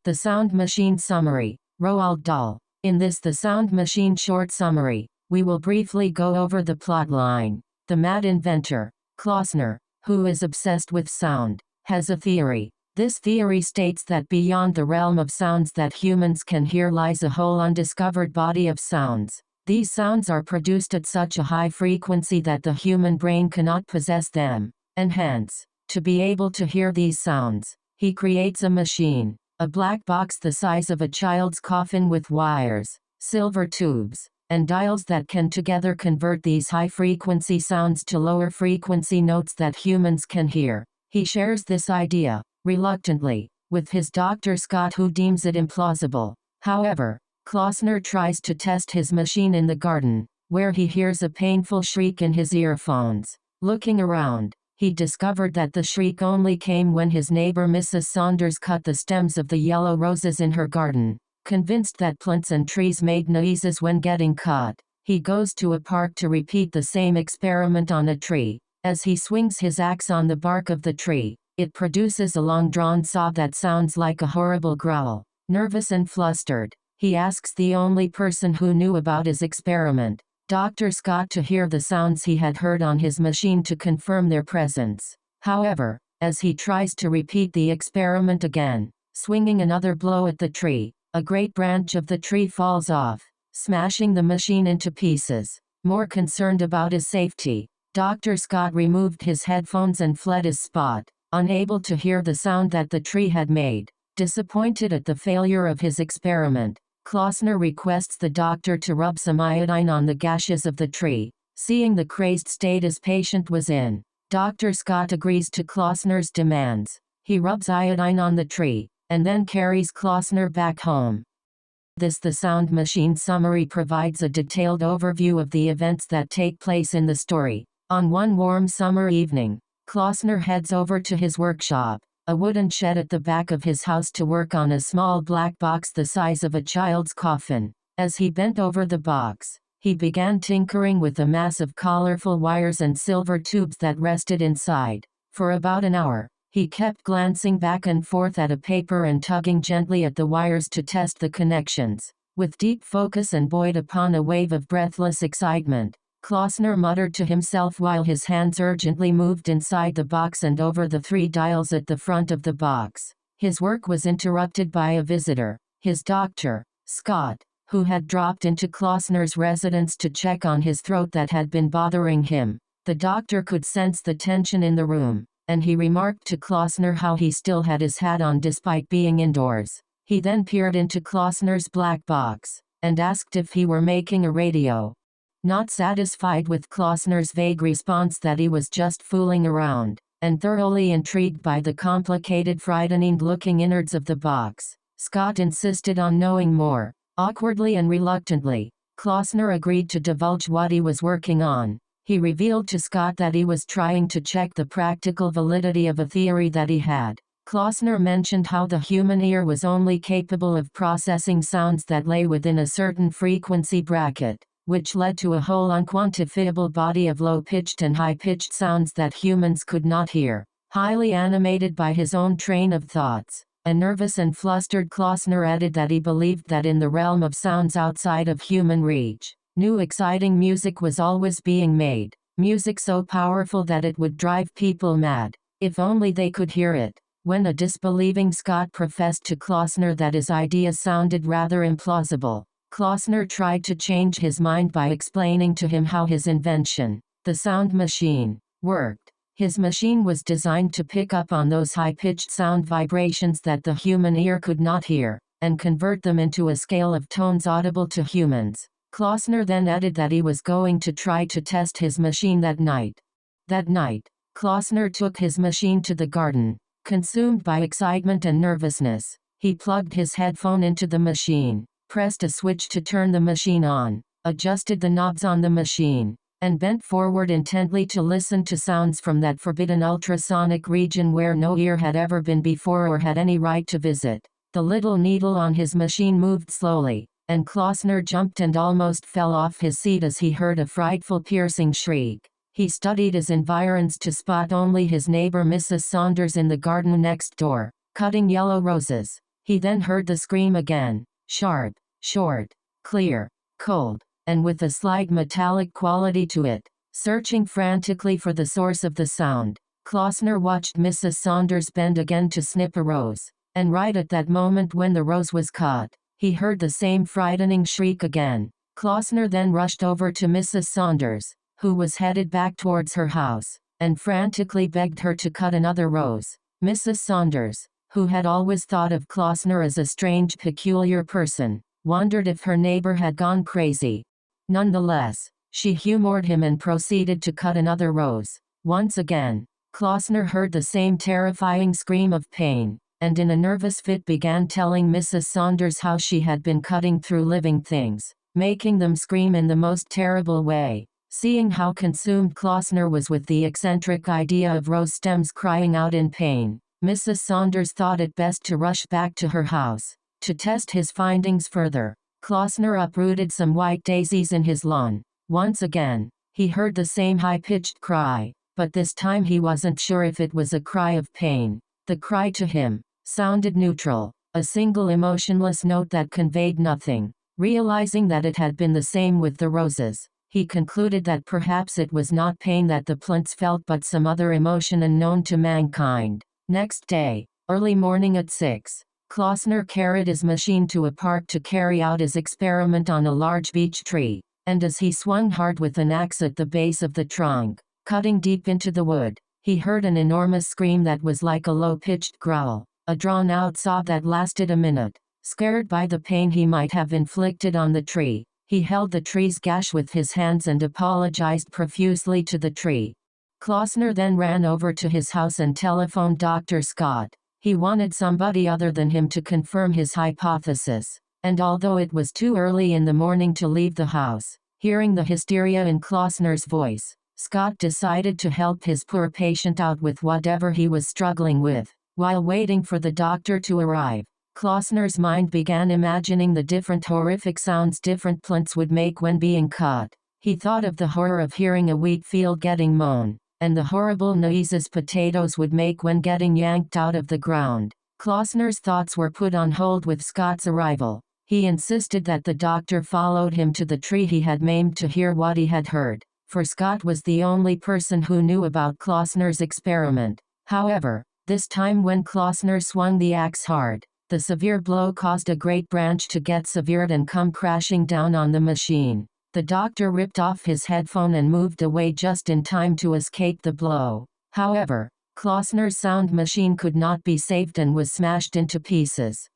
The Sound Machine Summary, Roald Dahl. In this The Sound Machine short summary, we will briefly go over the plotline. The mad inventor, Klausner, who is obsessed with sound, has a theory. This theory states that beyond the realm of sounds that humans can hear lies a whole undiscovered body of sounds. These sounds are produced at such a high frequency that the human brain cannot possess them, and hence, to be able to hear these sounds, he creates a machine, a black box the size of a child's coffin with wires, silver tubes, and dials that can together convert these high-frequency sounds to lower-frequency notes that humans can hear. He shares this idea, reluctantly, with his Dr. Scott, who deems it implausible. However, Klausner tries to test his machine in the garden, where he hears a painful shriek in his earphones. Looking around, he discovered that the shriek only came when his neighbor Mrs. Saunders cut the stems of the yellow roses in her garden. Convinced that plants and trees made noises when getting cut, he goes to a park to repeat the same experiment on a tree. As he swings his axe on the bark of the tree, it produces a long-drawn sob that sounds like a horrible growl. Nervous and flustered, he asks the only person who knew about his experiment, Dr. Scott, to hear the sounds he had heard on his machine to confirm their presence. However, as he tries to repeat the experiment again, swinging another blow at the tree, a great branch of the tree falls off, smashing the machine into pieces. More concerned about his safety, Dr. Scott removed his headphones and fled his spot, unable to hear the sound that the tree had made. Disappointed at the failure of his experiment, Klausner requests the doctor to rub some iodine on the gashes of the tree. Seeing the crazed state his patient was in, Dr. Scott agrees to Klausner's demands. He rubs iodine on the tree, and then carries Klausner back home. The Sound Machine Summary provides a detailed overview of the events that take place in the story. On one warm summer evening, Klausner heads over to his workshop, a wooden shed at the back of his house, to work on a small black box the size of a child's coffin. As he bent over the box, he began tinkering with a mass of colorful wires and silver tubes that rested inside. For about an hour, he kept glancing back and forth at a paper and tugging gently at the wires to test the connections. With deep focus and buoyed upon a wave of breathless excitement, Klausner muttered to himself while his hands urgently moved inside the box and over the 3 dials at the front of the box. His work was interrupted by a visitor, his Dr. Scott, who had dropped into Klausner's residence to check on his throat that had been bothering him. The doctor could sense the tension in the room, and he remarked to Klausner how he still had his hat on despite being indoors. He then peered into Klausner's black box, and asked if he were making a radio. Not satisfied with Klausner's vague response that he was just fooling around, and thoroughly intrigued by the complicated, frightening-looking innards of the box, Scott insisted on knowing more. Awkwardly and reluctantly, Klausner agreed to divulge what he was working on. He revealed to Scott that he was trying to check the practical validity of a theory that he had. Klausner mentioned how the human ear was only capable of processing sounds that lay within a certain frequency bracket, which led to a whole unquantifiable body of low-pitched and high-pitched sounds that humans could not hear. Highly animated by his own train of thoughts, a nervous and flustered Klausner added that he believed that in the realm of sounds outside of human reach, new exciting music was always being made, music so powerful that it would drive people mad, if only they could hear it. When a disbelieving Scott professed to Klausner that his ideas sounded rather implausible, Klausner tried to change his mind by explaining to him how his invention, the sound machine, worked. His machine was designed to pick up on those high-pitched sound vibrations that the human ear could not hear, and convert them into a scale of tones audible to humans. Klausner then added that he was going to try to test his machine that night. That night, Klausner took his machine to the garden. Consumed by excitement and nervousness, he plugged his headphone into the machine, pressed a switch to turn the machine on, adjusted the knobs on the machine, and bent forward intently to listen to sounds from that forbidden ultrasonic region where no ear had ever been before or had any right to visit. The little needle on his machine moved slowly, and Klausner jumped and almost fell off his seat as he heard a frightful piercing shriek. He studied his environs to spot only his neighbor Mrs. Saunders in the garden next door, cutting yellow roses. He then heard the scream again, sharp, short, clear, cold, and with a slight metallic quality to it. Searching frantically for the source of the sound, Klausner watched Mrs. Saunders bend again to snip a rose, and right at that moment when the rose was caught, he heard the same frightening shriek again. Klausner then rushed over to Mrs. Saunders, who was headed back towards her house, and frantically begged her to cut another rose. Mrs. Saunders, who had always thought of Klausner as a strange, peculiar person, wondered if her neighbor had gone crazy. Nonetheless, she humored him and proceeded to cut another rose. Once again, Klausner heard the same terrifying scream of pain, and in a nervous fit began telling Mrs. Saunders how she had been cutting through living things, making them scream in the most terrible way. Seeing how consumed Klausner was with the eccentric idea of rose stems crying out in pain, Mrs. Saunders thought it best to rush back to her house. To test his findings further, Klausner uprooted some white daisies in his lawn. Once again, he heard the same high-pitched cry, but this time he wasn't sure if it was a cry of pain. The cry to him sounded neutral, a single emotionless note that conveyed nothing. Realizing that it had been the same with the roses, he concluded that perhaps it was not pain that the plants felt but some other emotion unknown to mankind. Next day, early morning at 6, Klausner carried his machine to a park to carry out his experiment on a large beech tree, and as he swung hard with an axe at the base of the trunk, cutting deep into the wood, he heard an enormous scream that was like a low-pitched growl, a drawn-out sob that lasted a minute. Scared by the pain he might have inflicted on the tree, he held the tree's gash with his hands and apologized profusely to the tree. Klausner then ran over to his house and telephoned Dr. Scott. He wanted somebody other than him to confirm his hypothesis, and although it was too early in the morning to leave the house, hearing the hysteria in Klausner's voice, Scott decided to help his poor patient out with whatever he was struggling with. While waiting for the doctor to arrive, Klausner's mind began imagining the different horrific sounds different plants would make when being cut. He thought of the horror of hearing a wheat field getting mown, and the horrible noises potatoes would make when getting yanked out of the ground. Klausner's thoughts were put on hold with Scott's arrival. He insisted that the doctor followed him to the tree he had maimed to hear what he had heard, for Scott was the only person who knew about Klausner's experiment. However, this time when Klausner swung the axe hard, the severe blow caused a great branch to get severed and come crashing down on the machine. The doctor ripped off his headphone and moved away just in time to escape the blow. However, Klausner's sound machine could not be saved and was smashed into pieces.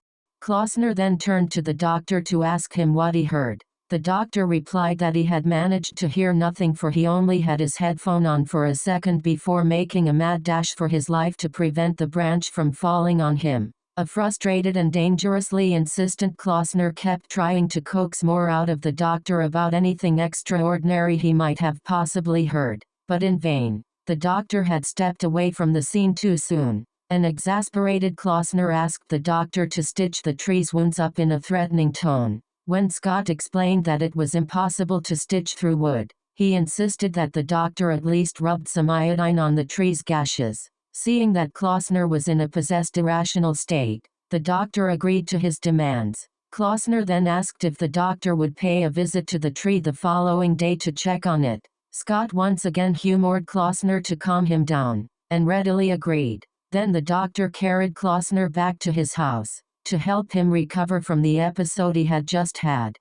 Klausner then turned to the doctor to ask him what he heard. The doctor replied that he had managed to hear nothing, for he only had his headphone on for a second before making a mad dash for his life to prevent the branch from falling on him. A frustrated and dangerously insistent Klausner kept trying to coax more out of the doctor about anything extraordinary he might have possibly heard, but in vain. The doctor had stepped away from the scene too soon. An exasperated Klausner asked the doctor to stitch the tree's wounds up in a threatening tone. When Scott explained that it was impossible to stitch through wood, he insisted that the doctor at least rubbed some iodine on the tree's gashes. Seeing that Klausner was in a possessed irrational state, the doctor agreed to his demands. Klausner then asked if the doctor would pay a visit to the tree the following day to check on it. Scott once again humored Klausner to calm him down, and readily agreed. Then the doctor carried Klausner back to his house, to help him recover from the episode he had just had.